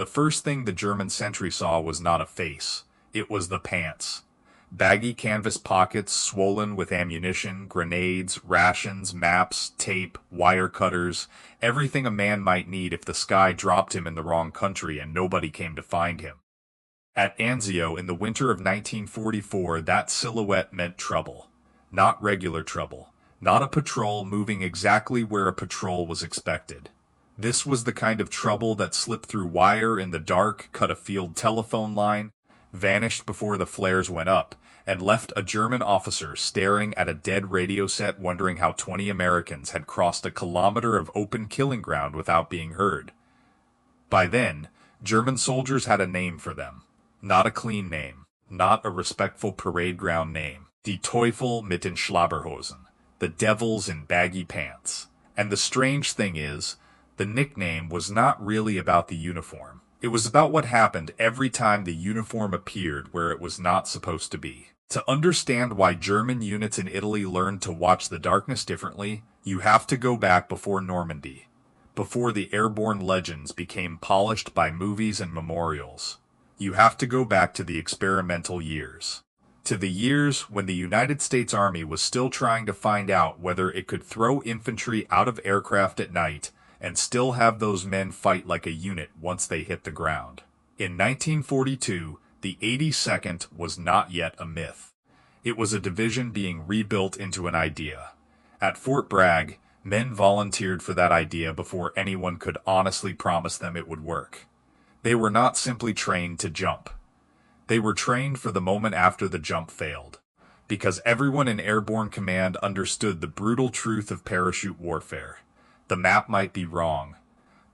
The first thing the German sentry saw was not a face. It was the pants. Baggy canvas pockets swollen with ammunition, grenades, rations, maps, tape, wire cutters, everything a man might need if the sky dropped him in the wrong country and nobody came to find him. At Anzio in the winter of 1944, that silhouette meant trouble. Not regular trouble. Not a patrol moving exactly where a patrol was expected. This was the kind of trouble that slipped through wire in the dark, cut a field telephone line, vanished before the flares went up, and left a German officer staring at a dead radio set wondering how 20 Americans had crossed a kilometer of open killing ground without being heard. By then, German soldiers had a name for them. Not a clean name. Not a respectful parade ground name. Die Teufel mit den Schlabberhosen. The devils in baggy pants. And the strange thing is, the nickname was not really about the uniform. It was about what happened every time the uniform appeared where it was not supposed to be. To understand why German units in Italy learned to watch the darkness differently, you have to go back before Normandy, before the airborne legends became polished by movies and memorials. You have to go back to the experimental years. To the years when the United States Army was still trying to find out whether it could throw infantry out of aircraft at night and still have those men fight like a unit once they hit the ground. In 1942, the 82nd was not yet a myth. It was a division being rebuilt into an idea. At Fort Bragg, men volunteered for that idea before anyone could honestly promise them it would work. They were not simply trained to jump. They were trained for the moment after the jump failed, because everyone in Airborne Command understood the brutal truth of parachute warfare. The map might be wrong.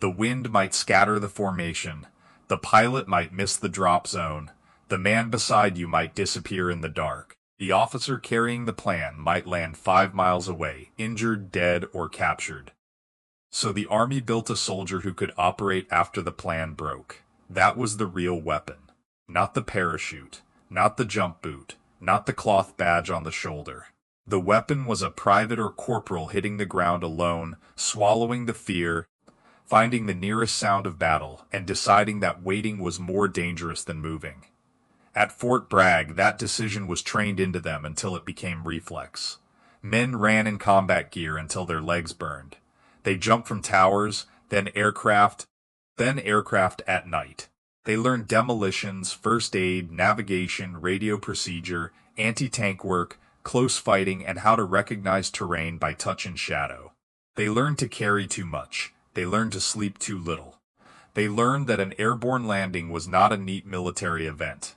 The wind might scatter the formation. The pilot might miss the drop zone. The man beside you might disappear in the dark. The officer carrying the plan might land 5 miles away, injured, dead, or captured. So the Army built a soldier who could operate after the plan broke. That was the real weapon. Not the parachute, not the jump boot, not the cloth badge on the shoulder. The weapon was a private or corporal hitting the ground alone, swallowing the fear, finding the nearest sound of battle, and deciding that waiting was more dangerous than moving. At Fort Bragg, that decision was trained into them until it became reflex. Men ran in combat gear until their legs burned. They jumped from towers, then aircraft at night. They learned demolitions, first aid, navigation, radio procedure, anti-tank work, close fighting, and how to recognize terrain by touch and shadow. They learned to carry too much. They learned to sleep too little. They learned that an airborne landing was not a neat military event.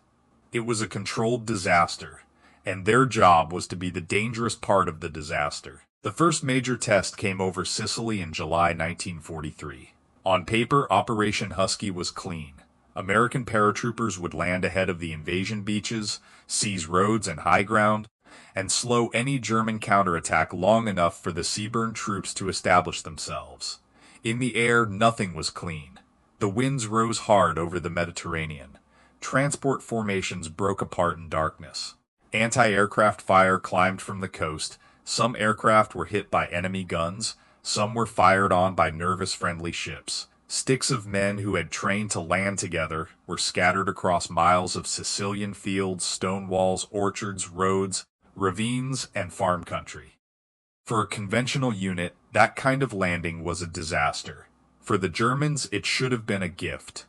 It was a controlled disaster, and their job was to be the dangerous part of the disaster. The first major test came over Sicily in July 1943. On paper, Operation Husky was clean. American paratroopers would land ahead of the invasion beaches, seize roads and high ground, and slow any German counterattack long enough for the seaborne troops to establish themselves. In the air, nothing was clean. The winds rose hard over the Mediterranean. Transport formations broke apart in darkness. Anti-aircraft fire climbed from the coast. Some aircraft were hit by enemy guns. Some were fired on by nervous friendly ships. Sticks of men who had trained to land together were scattered across miles of Sicilian fields, stone walls, orchards, roads, ravines, and farm country. For a conventional unit, that kind of landing was a disaster. For the Germans, it should have been a gift.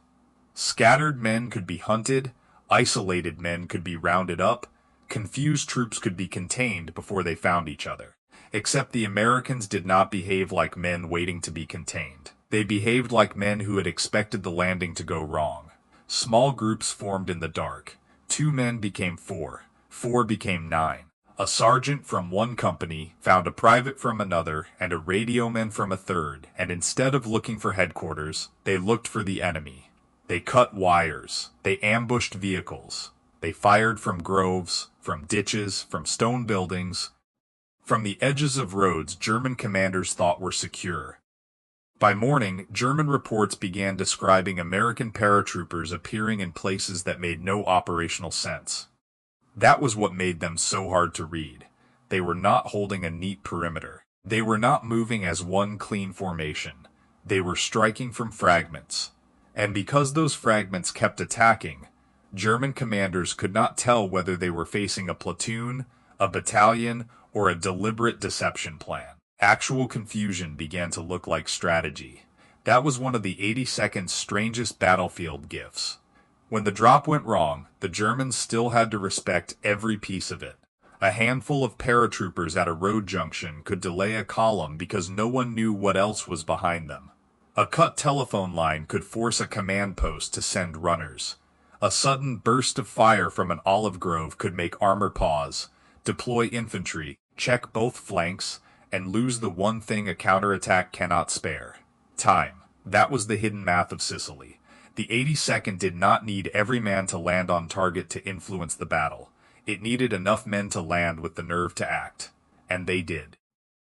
Scattered men could be hunted, isolated men could be rounded up, confused troops could be contained before they found each other. Except the Americans did not behave like men waiting to be contained. They behaved like men who had expected the landing to go wrong. Small groups formed in the dark. 2 men became 4. 4 became 9. A sergeant from one company found a private from another and a radioman from a third, and instead of looking for headquarters, they looked for the enemy. They cut wires. They ambushed vehicles. They fired from groves, from ditches, from stone buildings. From the edges of roads German commanders thought were secure. By morning, German reports began describing American paratroopers appearing in places that made no operational sense. That was what made them so hard to read. They were not holding a neat perimeter. They were not moving as one clean formation. They were striking from fragments. And because those fragments kept attacking, German commanders could not tell whether they were facing a platoon, a battalion, or a deliberate deception plan. Actual confusion began to look like strategy. That was one of the 82nd's strangest battlefield gifts. When the drop went wrong, the Germans still had to respect every piece of it. A handful of paratroopers at a road junction could delay a column because no one knew what else was behind them. A cut telephone line could force a command post to send runners. A sudden burst of fire from an olive grove could make armor pause, deploy infantry, check both flanks, and lose the one thing a counterattack cannot spare: time. That was the hidden math of Sicily. The 82nd did not need every man to land on target to influence the battle. It needed enough men to land with the nerve to act. And they did.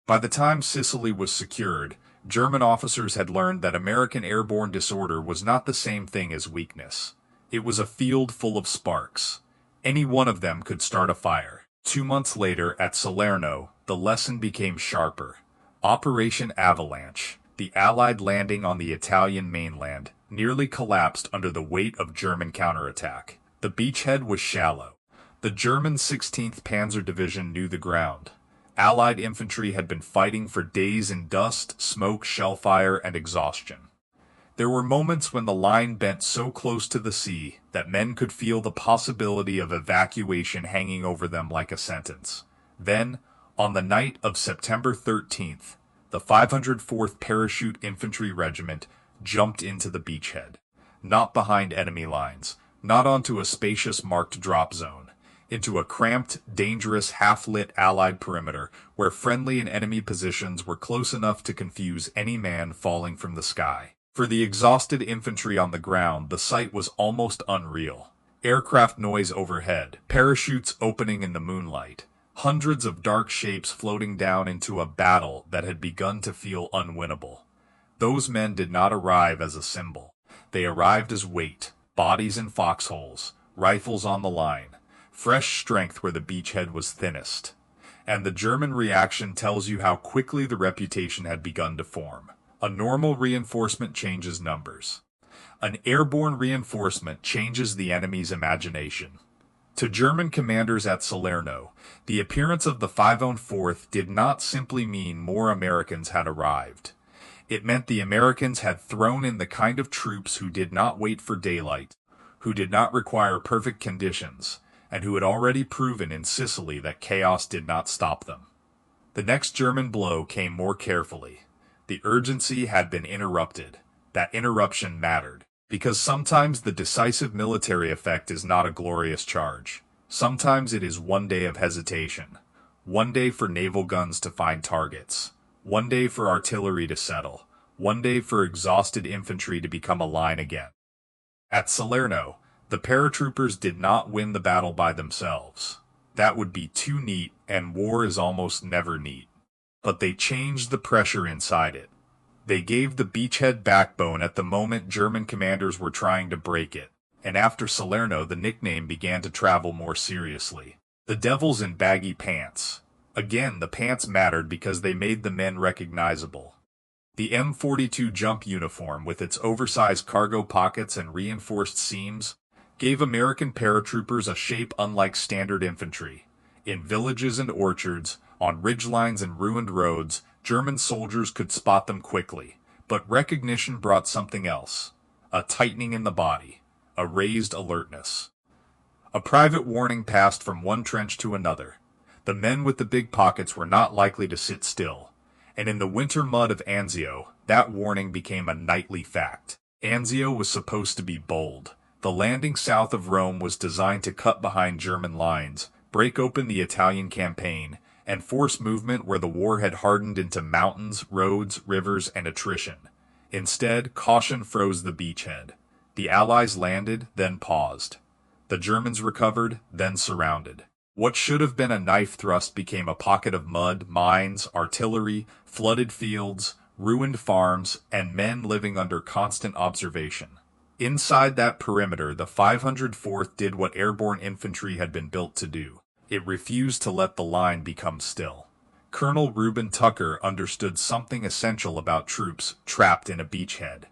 By the time Sicily was secured, German officers had learned that American airborne disorder was not the same thing as weakness. It was a field full of sparks. Any one of them could start a fire. 2 months later, at Salerno, the lesson became sharper. Operation Avalanche, the Allied landing on the Italian mainland, nearly collapsed under the weight of German counterattack. The beachhead was shallow. The German 16th Panzer Division knew the ground. Allied infantry had been fighting for days in dust, smoke, shellfire, and exhaustion. There were moments when the line bent so close to the sea that men could feel the possibility of evacuation hanging over them like a sentence. Then, on the night of September 13th, the 504th Parachute Infantry Regiment jumped into the beachhead. Not behind enemy lines, not onto a spacious marked drop zone, into a cramped, dangerous, half-lit Allied perimeter where friendly and enemy positions were close enough to confuse any man falling from the sky. For the exhausted infantry on the ground, the sight was almost unreal. Aircraft noise overhead, parachutes opening in the moonlight, hundreds of dark shapes floating down into a battle that had begun to feel unwinnable. Those men did not arrive as a symbol. They arrived as weight, bodies in foxholes, rifles on the line, fresh strength where the beachhead was thinnest. And the German reaction tells you how quickly the reputation had begun to form. A normal reinforcement changes numbers. An airborne reinforcement changes the enemy's imagination. To German commanders at Salerno, the appearance of the 504th did not simply mean more Americans had arrived. It meant the Americans had thrown in the kind of troops who did not wait for daylight, who did not require perfect conditions, and who had already proven in Sicily that chaos did not stop them. The next German blow came more carefully. The urgency had been interrupted. That interruption mattered, because sometimes the decisive military effect is not a glorious charge. Sometimes it is one day of hesitation. One day for naval guns to find targets. One day for artillery to settle. One day for exhausted infantry to become a line again. At Salerno, the paratroopers did not win the battle by themselves. That would be too neat, and war is almost never neat. But they changed the pressure inside it. They gave the beachhead backbone at the moment German commanders were trying to break it, and after Salerno the nickname began to travel more seriously. The Devils in Baggy Pants. Again, the pants mattered because they made the men recognizable. The M42 jump uniform with its oversized cargo pockets and reinforced seams gave American paratroopers a shape unlike standard infantry. In villages and orchards, on ridgelines and ruined roads, German soldiers could spot them quickly, but recognition brought something else: a tightening in the body, a raised alertness. A private warning passed from one trench to another. The men with the big pockets were not likely to sit still, and in the winter mud of Anzio, that warning became a nightly fact. Anzio was supposed to be bold. The landing south of Rome was designed to cut behind German lines, break open the Italian campaign, and force movement where the war had hardened into mountains, roads, rivers, and attrition. Instead, caution froze the beachhead. The Allies landed, then paused. The Germans recovered, then surrounded. What should have been a knife thrust became a pocket of mud, mines, artillery, flooded fields, ruined farms, and men living under constant observation. Inside that perimeter, the 504th did what airborne infantry had been built to do. It refused to let the line become still. Colonel Reuben Tucker understood something essential about troops trapped in a beachhead.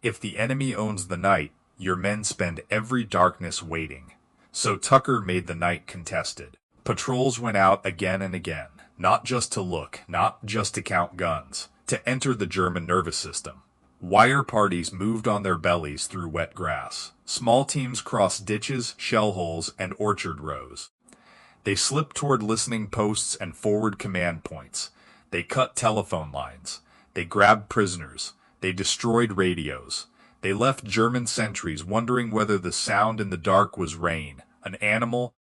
If the enemy owns the night, your men spend every darkness waiting. So Tucker made the night contested. Patrols went out again and again, not just to look, not just to count guns, to enter the German nervous system. Wire parties moved on their bellies through wet grass. Small teams crossed ditches, shell holes, and orchard rows. They slipped toward listening posts and forward command points. They cut telephone lines. They grabbed prisoners. They destroyed radios. They left German sentries wondering whether the sound in the dark was rain, an animal,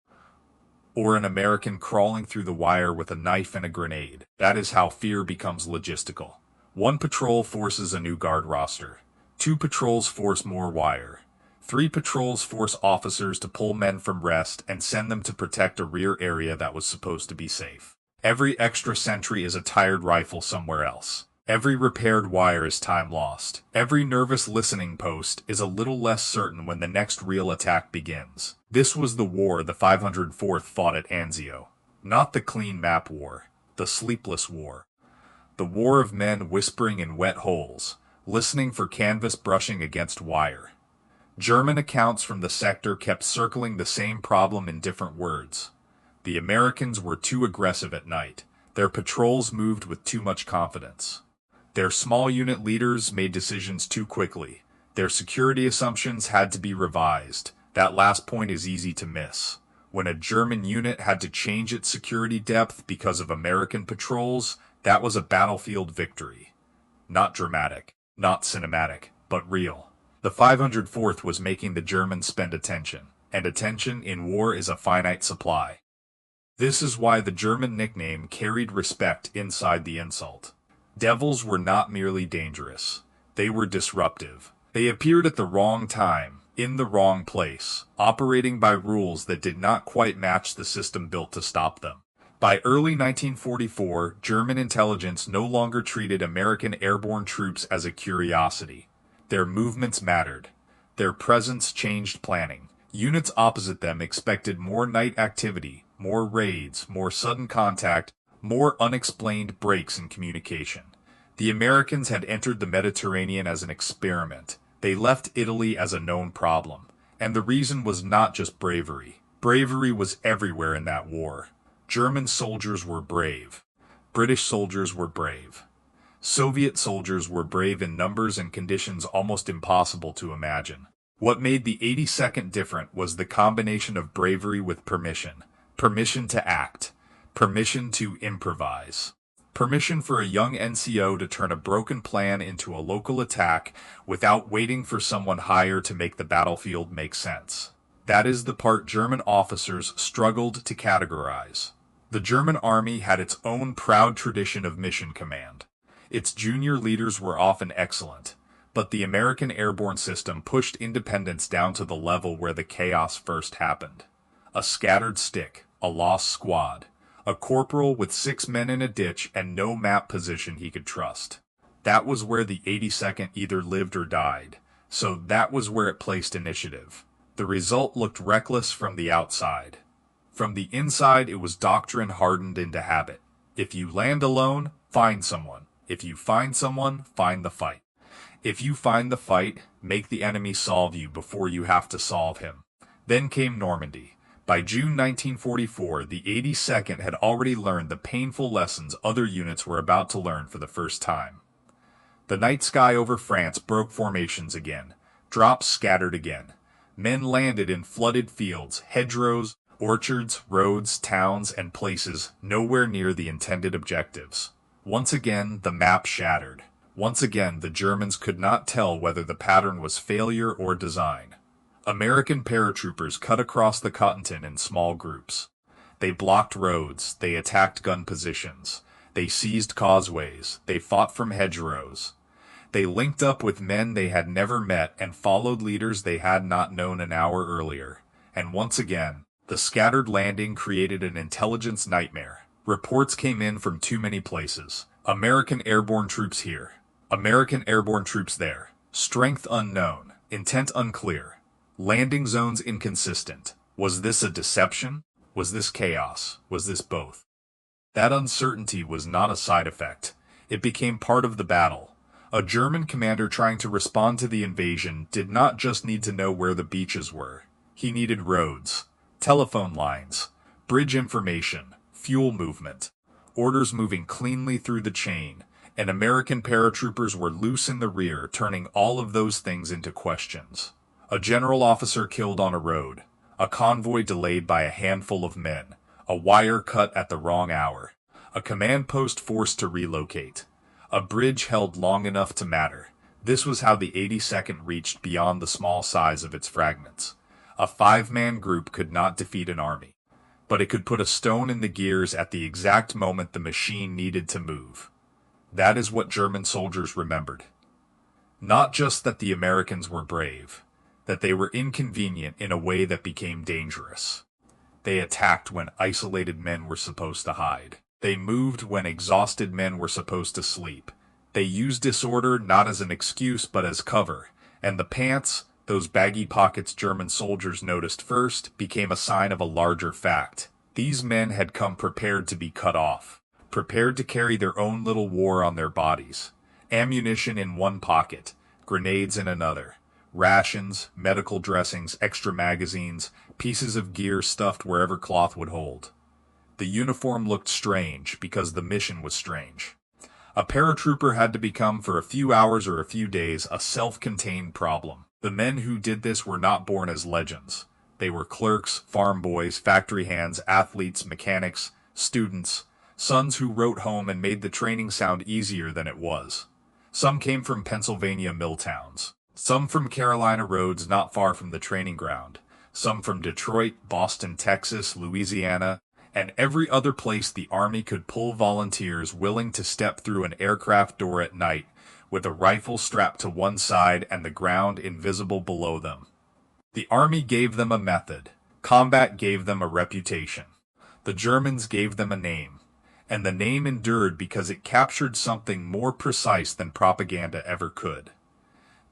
or an American crawling through the wire with a knife and a grenade. That is how fear becomes logistical. One patrol forces a new guard roster. 2 patrols force more wire. 3 patrols force officers to pull men from rest and send them to protect a rear area that was supposed to be safe. Every extra sentry is a tired rifle somewhere else. Every repaired wire is time lost. Every nervous listening post is a little less certain when the next real attack begins. This was the war the 504th fought at Anzio. Not the clean map war. The sleepless war. The war of men whispering in wet holes, listening for canvas brushing against wire. German accounts from the sector kept circling the same problem in different words. The Americans were too aggressive at night. Their patrols moved with too much confidence. Their small unit leaders made decisions too quickly. Their security assumptions had to be revised. That last point is easy to miss. When a German unit had to change its security depth because of American patrols, that was a battlefield victory. Not dramatic, not cinematic, but real. The 504th was making the Germans spend attention, and attention in war is a finite supply. This is why the German nickname carried respect inside the insult. Devils were not merely dangerous. They were disruptive. They appeared at the wrong time, in the wrong place, operating by rules that did not quite match the system built to stop them. By early 1944, German intelligence no longer treated American airborne troops as a curiosity. Their movements mattered. Their presence changed planning. Units opposite them expected more night activity, more raids, more sudden contact, more unexplained breaks in communication. The Americans had entered the Mediterranean as an experiment. They left Italy as a known problem. And the reason was not just bravery. Bravery was everywhere in that war. German soldiers were brave. British soldiers were brave. Soviet soldiers were brave in numbers and conditions almost impossible to imagine. What made the 82nd different was the combination of bravery with permission. Permission to act. Permission to improvise. Permission for a young NCO to turn a broken plan into a local attack without waiting for someone higher to make the battlefield make sense. That is the part German officers struggled to categorize. The German army had its own proud tradition of mission command. Its junior leaders were often excellent, but the American airborne system pushed independence down to the level where the chaos first happened. A scattered stick, a lost squad, a corporal with 6 men in a ditch and no map position he could trust. That was where the 82nd either lived or died, so that was where it placed initiative. The result looked reckless from the outside. From the inside, it was doctrine hardened into habit. If you land alone, find someone. If you find someone, find the fight. If you find the fight, make the enemy solve you before you have to solve him. Then came Normandy. By June 1944, the 82nd had already learned the painful lessons other units were about to learn for the first time. The night sky over France broke formations again. Drops scattered again. Men landed in flooded fields, hedgerows, orchards, roads, towns, and places nowhere near the intended objectives. Once again, the map shattered. Once again, the Germans could not tell whether the pattern was failure or design. American paratroopers cut across the Continent in small groups. They blocked roads, they attacked gun positions, they seized causeways, they fought from hedgerows. They linked up with men they had never met and followed leaders they had not known an hour earlier. And once again, the scattered landing created an intelligence nightmare. Reports came in from too many places. American airborne troops here. American airborne troops there. Strength unknown. Intent unclear. Landing zones inconsistent. Was this a deception? Was this chaos? Was this both? That uncertainty was not a side effect. It became part of the battle. A German commander trying to respond to the invasion did not just need to know where the beaches were. He needed roads, telephone lines, bridge information, fuel movement, orders moving cleanly through the chain, and American paratroopers were loose in the rear, turning all of those things into questions. A general officer killed on a road, a convoy delayed by a handful of men, a wire cut at the wrong hour, a command post forced to relocate, a bridge held long enough to matter. This was how the 82nd reached beyond the small size of its fragments. A 5-man group could not defeat an army, but it could put a stone in the gears at the exact moment the machine needed to move. That is what German soldiers remembered. Not just that the Americans were brave, that they were inconvenient in a way that became dangerous. They attacked when isolated men were supposed to hide. They moved when exhausted men were supposed to sleep. They used disorder not as an excuse but as cover, and the pants, those baggy pockets German soldiers noticed first, became a sign of a larger fact. These men had come prepared to be cut off, prepared to carry their own little war on their bodies. Ammunition in one pocket, grenades in another, rations, medical dressings, extra magazines, pieces of gear stuffed wherever cloth would hold. The uniform looked strange because the mission was strange. A paratrooper had to become, for a few hours or a few days, a self-contained problem. The men who did this were not born as legends. They were clerks, farm boys, factory hands, athletes, mechanics, students, sons who wrote home and made the training sound easier than it was. Some came from Pennsylvania mill towns. Some from Carolina roads not far from the training ground. Some from Detroit, Boston, Texas, Louisiana, and every other place the Army could pull volunteers willing to step through an aircraft door at night with a rifle strapped to one side and the ground invisible below them. The Army gave them a method. Combat gave them a reputation. The Germans gave them a name. And the name endured because it captured something more precise than propaganda ever could.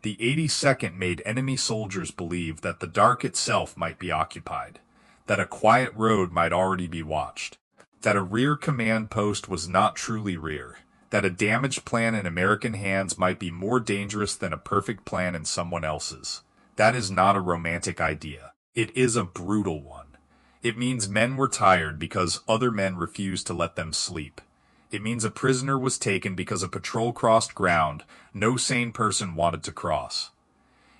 The 82nd made enemy soldiers believe that the dark itself might be occupied, that a quiet road might already be watched, that a rear command post was not truly rear, that a damaged plan in American hands might be more dangerous than a perfect plan in someone else's. That is not a romantic idea. It is a brutal one. It means men were tired because other men refused to let them sleep. It means a prisoner was taken because a patrol crossed ground no sane person wanted to cross.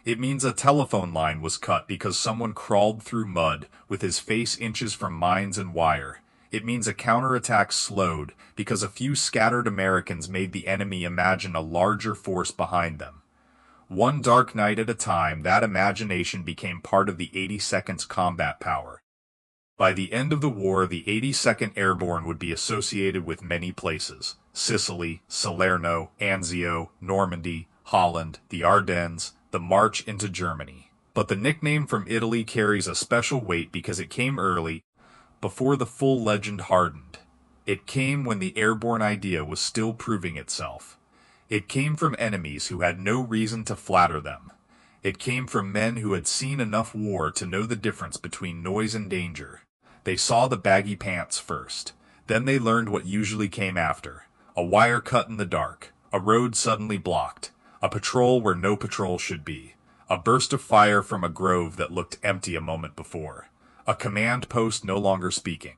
It means a telephone line was cut because someone crawled through mud with his face inches from mines and wire. It means a counterattack slowed because a few scattered Americans made the enemy imagine a larger force behind them. One dark night at a time, that imagination became part of the 82nd's combat power. By the end of the war, the 82nd Airborne would be associated with many places: Sicily, Salerno, Anzio, Normandy, Holland, the Ardennes, the march into Germany. But the nickname from Italy carries a special weight because it came early, before the full legend hardened. It came when the airborne idea was still proving itself. It came from enemies who had no reason to flatter them. It came from men who had seen enough war to know the difference between noise and danger. They saw the baggy pants first. Then they learned what usually came after: a wire cut in the dark, a road suddenly blocked, a patrol where no patrol should be, a burst of fire from a grove that looked empty a moment before, a command post no longer speaking,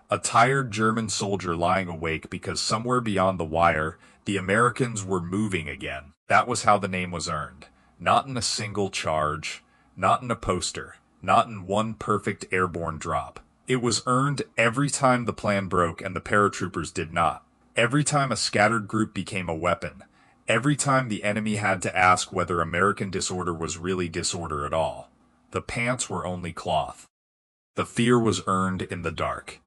a tired German soldier lying awake because somewhere beyond the wire, the Americans were moving again. That was how the name was earned. Not in a single charge, not in a poster, not in one perfect airborne drop. It was earned every time the plan broke and the paratroopers did not. Every time a scattered group became a weapon. Every time the enemy had to ask whether American disorder was really disorder at all. The pants were only cloth. The fear was earned in the dark.